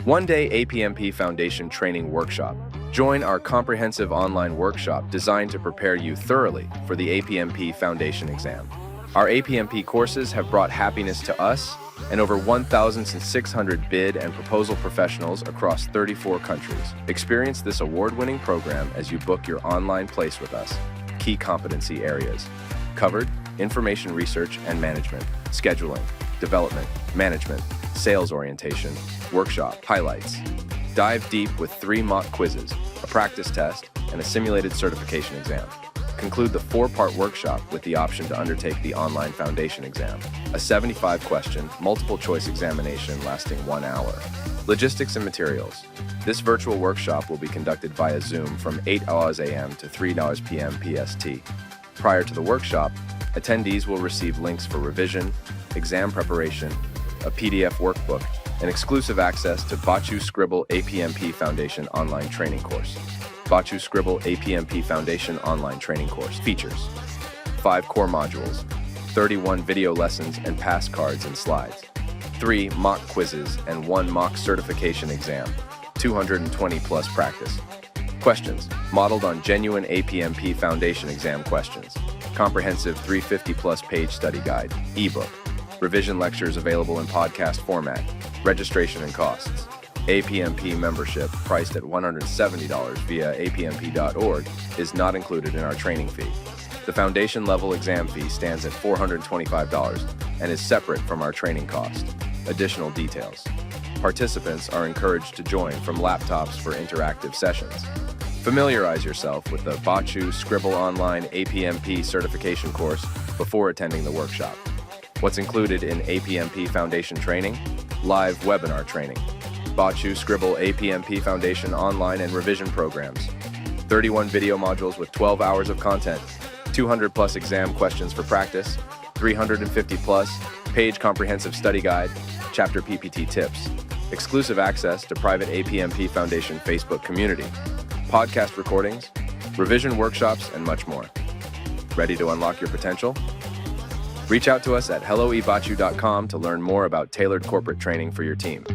One-day APMP Foundation Training Workshop. Join our comprehensive online workshop designed to prepare you thoroughly for the APMP Foundation Exam. Our APMP courses have brought happiness to us and over 1,600 bid and proposal professionals across 34 countries. Experience this award-winning program as you book your online place with us. Key competency areas covered: information research and management, scheduling, development, management, sales orientation, workshop highlights. Dive deep with 3 mock quizzes, a practice test, and a simulated certification exam. Conclude the 4-part workshop with the option to undertake the online foundation exam, a 75-question, multiple-choice examination lasting 1 hour. Logistics and materials. This virtual workshop will be conducted via Zoom from 8 hours a.m. to 3 hours p.m. PST. Prior to the workshop, attendees will receive links for revision, exam preparation, a PDF workbook, and exclusive access to Baachu Scribble APMP Foundation Online Training Course. Baachu Scribble APMP Foundation Online Training Course features 5 core modules, 31 video lessons and pass cards and slides, 3 mock quizzes and 1 mock certification exam, 220+ practice. Questions modeled on genuine APMP Foundation exam questions. Comprehensive 350+ page study guide, ebook. Revision lectures available in podcast format. Registration and costs. APMP membership, priced at $170 via apmp.org, is not included in our training fee. The foundation level exam fee stands at $425 and is separate from our training cost. Additional details. Participants are encouraged to join from laptops for interactive sessions. Familiarize yourself with the Baachu Scribble Online APMP certification course before attending the workshop. What's included in APMP Foundation training? Live webinar training. Baachu Scribble APMP Foundation online and revision programs. 31 video modules with 12 hours of content. 200+ exam questions for practice. 350+ page comprehensive study guide. Chapter PPT tips. Exclusive access to private APMP Foundation Facebook community. Podcast recordings, revision workshops, and much more. Ready to unlock your potential? Reach out to us at helloebaachu.com to learn more about tailored corporate training for your team.